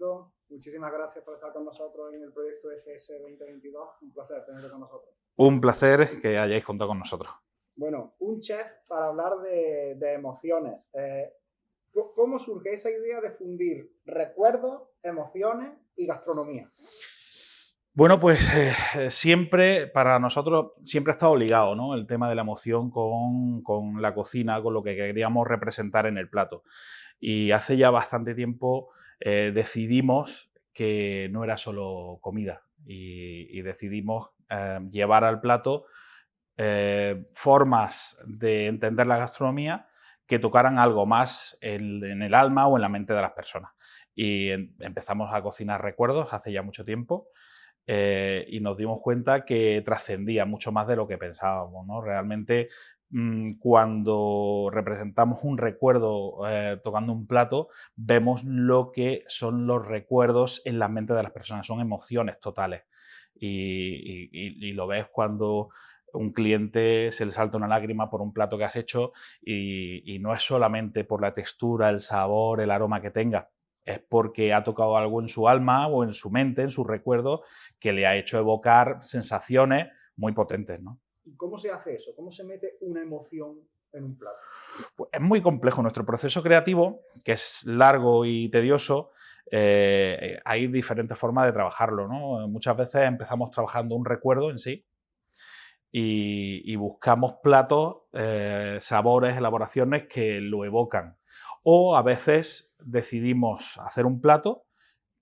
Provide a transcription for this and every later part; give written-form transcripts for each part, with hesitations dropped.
Galindo, muchísimas gracias por estar con nosotros en el proyecto FS 2022. Un placer tenerte con nosotros. Un placer que hayáis contado con nosotros. Bueno, un chef para hablar de emociones. ¿Cómo surge esa idea de fundir recuerdos, emociones y gastronomía? Bueno, pues siempre, para nosotros, siempre ha estado ligado, ¿no? El tema de la emoción con la cocina, con lo que queríamos representar en el plato. Y hace ya bastante tiempo decidimos que no era solo comida y decidimos llevar al plato formas de entender la gastronomía que tocaran algo más en el alma o en la mente de las personas. Y empezamos a cocinar recuerdos hace ya mucho tiempo. Y nos dimos cuenta que trascendía mucho más de lo que pensábamos, ¿no? Realmente, cuando representamos un recuerdo tocando un plato, vemos lo que son los recuerdos en la mente de las personas, son emociones totales. Y lo ves cuando un cliente se le salta una lágrima por un plato que has hecho y no es solamente por la textura, el sabor, el aroma que tenga, es porque ha tocado algo en su alma o en su mente, en su recuerdo, que le ha hecho evocar sensaciones muy potentes, ¿no? ¿Y cómo se hace eso? ¿Cómo se mete una emoción en un plato? Pues es muy complejo. Nuestro proceso creativo, que es largo y tedioso, hay diferentes formas de trabajarlo, ¿no? Muchas veces empezamos trabajando un recuerdo en sí y buscamos platos, sabores, elaboraciones que lo evocan. O a veces decidimos hacer un plato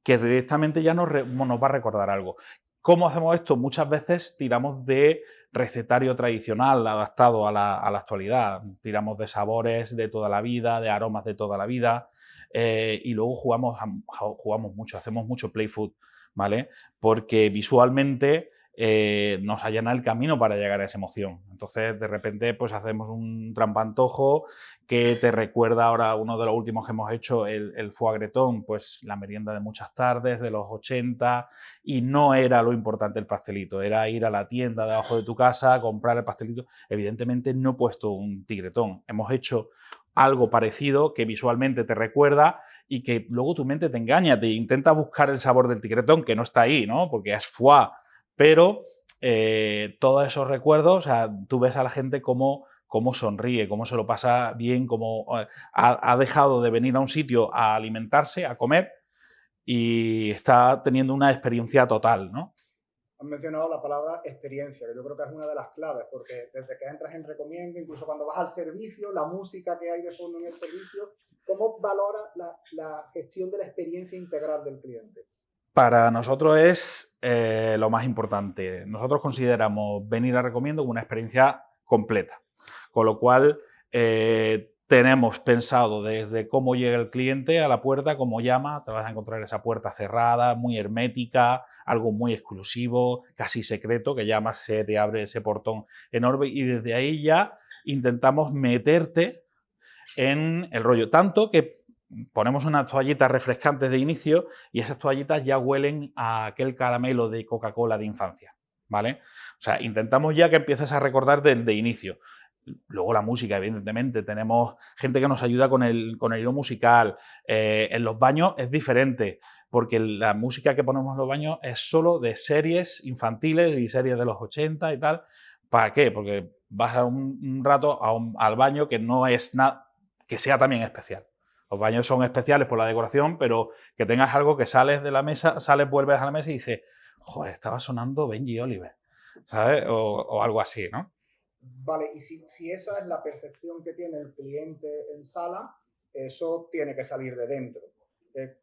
que directamente ya nos va a recordar algo. ¿Cómo hacemos esto? Muchas veces tiramos de recetario tradicional adaptado a la actualidad. Tiramos de sabores de toda la vida, de aromas de toda la vida, y luego jugamos mucho, hacemos mucho play food, ¿vale? Porque visualmente nos allana el camino para llegar a esa emoción. Entonces, de repente, pues hacemos un trampantojo que te recuerda ahora uno de los últimos que hemos hecho, el foie gretón, pues la merienda de muchas tardes, de los 80, y no era lo importante el pastelito, era ir a la tienda debajo de tu casa, comprar el pastelito. Evidentemente no he puesto un tigretón, hemos hecho algo parecido que visualmente te recuerda y que luego tu mente te engaña, te intenta buscar el sabor del tigretón, que no está ahí, ¿no? Porque es foie, pero todos esos recuerdos, o sea, tú ves a la gente cómo sonríe, cómo se lo pasa bien, cómo ha dejado de venir a un sitio a alimentarse, a comer, y está teniendo una experiencia total, ¿no? Han mencionado la palabra experiencia, que yo creo que es una de las claves, porque desde que entras en recomiendo, incluso cuando vas al servicio, la música que hay de fondo en el servicio, ¿cómo valora la gestión de la experiencia integral del cliente? Para nosotros es lo más importante. Nosotros consideramos venir a Recomiendo como una experiencia completa, con lo cual tenemos pensado desde cómo llega el cliente a la puerta, cómo llama, te vas a encontrar esa puerta cerrada, muy hermética, algo muy exclusivo, casi secreto, que llamas, se te abre ese portón enorme y desde ahí ya intentamos meterte en el rollo. Tanto que ponemos unas toallitas refrescantes de inicio y esas toallitas ya huelen a aquel caramelo de Coca-Cola de infancia, ¿vale? O sea, intentamos ya que empieces a recordar desde inicio. Luego la música, evidentemente, tenemos gente que nos ayuda con el hilo musical. En los baños es diferente, porque la música que ponemos en los baños es solo de series infantiles y series de los 80 y tal. ¿Para qué? Porque vas a un rato al baño que no es nada, que sea también especial. Los baños son especiales por la decoración, pero que tengas algo que sales de la mesa, sales, vuelves a la mesa y dices, joder, estaba sonando Benji Oliver, ¿sabes? O algo así, ¿no? Vale, y si esa es la percepción que tiene el cliente en sala, eso tiene que salir de dentro.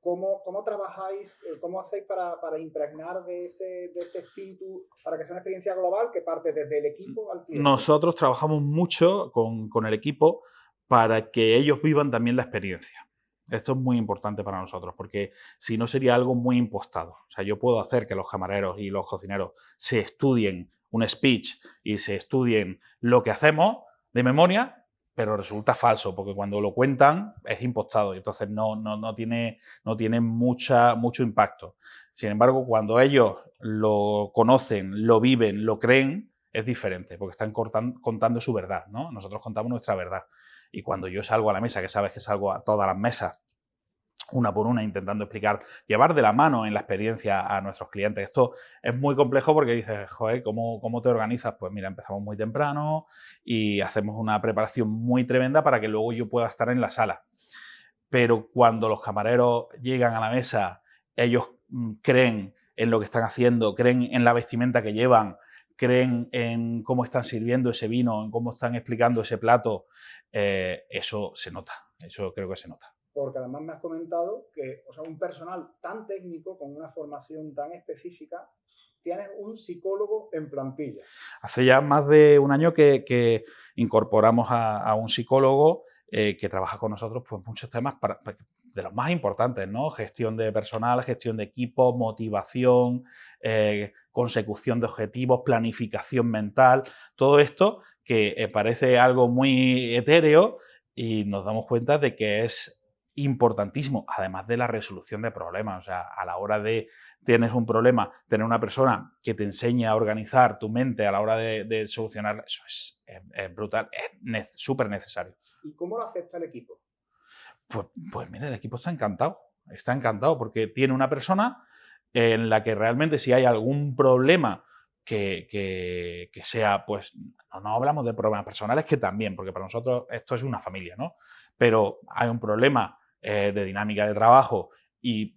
¿Cómo trabajáis, cómo hacéis para impregnar de ese espíritu, para que sea una experiencia global que parte desde el equipo al cliente? Nosotros trabajamos mucho con el equipo para que ellos vivan también la experiencia. Esto es muy importante para nosotros, porque si no sería algo muy impostado. O sea, yo puedo hacer que los camareros y los cocineros se estudien un speech y se estudien lo que hacemos de memoria, pero resulta falso, porque cuando lo cuentan es impostado y entonces no tiene mucho impacto. Sin embargo, cuando ellos lo conocen, lo viven, lo creen, es diferente, porque están contando su verdad, ¿no? Nosotros contamos nuestra verdad. Y cuando yo salgo a la mesa, que sabes que salgo a todas las mesas, una por una, intentando explicar, llevar de la mano en la experiencia a nuestros clientes. Esto es muy complejo porque dices, joder, ¿cómo te organizas? Pues mira, empezamos muy temprano y hacemos una preparación muy tremenda para que luego yo pueda estar en la sala. Pero cuando los camareros llegan a la mesa, ellos creen en lo que están haciendo, creen en la vestimenta que llevan, creen en cómo están sirviendo ese vino, en cómo están explicando ese plato, eso se nota, eso creo que se nota. Porque además me has comentado que, o sea, un personal tan técnico, con una formación tan específica, tienes un psicólogo en plantilla. Hace ya más de un año que incorporamos a un psicólogo que trabaja con nosotros pues, muchos temas de los más importantes, ¿no? Gestión de personal, gestión de equipo, motivación, consecución de objetivos, planificación mental, todo esto que parece algo muy etéreo y nos damos cuenta de que es importantísimo, además de la resolución de problemas. O sea, a la hora de tienes un problema, tener una persona que te enseñe a organizar tu mente a la hora de solucionar, eso es brutal, es súper necesario. ¿Y cómo lo acepta el equipo? Pues mira, el equipo está encantado porque tiene una persona en la que realmente si hay algún problema que sea, pues no hablamos de problemas personales, que también, porque para nosotros esto es una familia, ¿no? Pero hay un problema de dinámica de trabajo y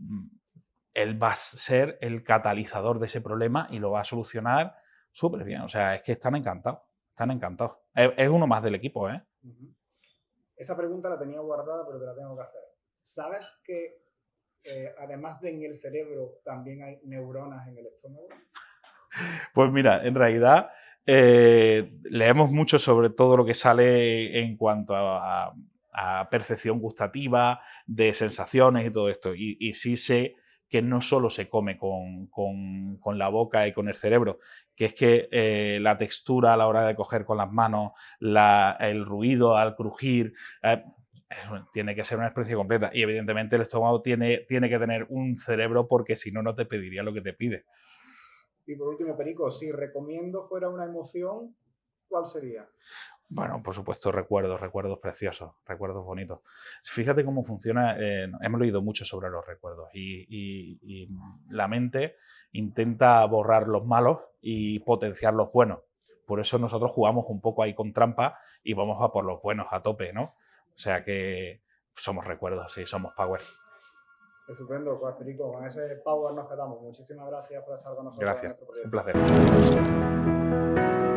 él va a ser el catalizador de ese problema y lo va a solucionar súper bien. O sea, es que están encantados, están encantados. Es uno más del equipo, ¿eh? Esa pregunta la tenía guardada, pero te la tengo que hacer. ¿Sabes que además de en el cerebro también hay neuronas en el estómago? Pues mira, en realidad leemos mucho sobre todo lo que sale en cuanto a percepción gustativa, de sensaciones y todo esto. Y sí sé que no solo se come con la boca y con el cerebro, que es que la textura a la hora de coger con las manos, el ruido al crujir, tiene que ser una experiencia completa. Y evidentemente el estómago tiene que tener un cerebro porque si no, no te pediría lo que te pide. Y por último, Perico, si recomiendo fuera una emoción, ¿cuál sería? Bueno, por supuesto, recuerdos preciosos, recuerdos bonitos. Fíjate cómo funciona, hemos leído mucho sobre los recuerdos y la mente intenta borrar los malos y potenciar los buenos. Por eso nosotros jugamos un poco ahí con trampa y vamos a por los buenos a tope, ¿no? O sea que somos recuerdos, sí, somos power. Estupendo, pues Perico, con ese power nos quedamos. Muchísimas gracias por estar con nosotros en Gracias, nuestro proyecto. un placer.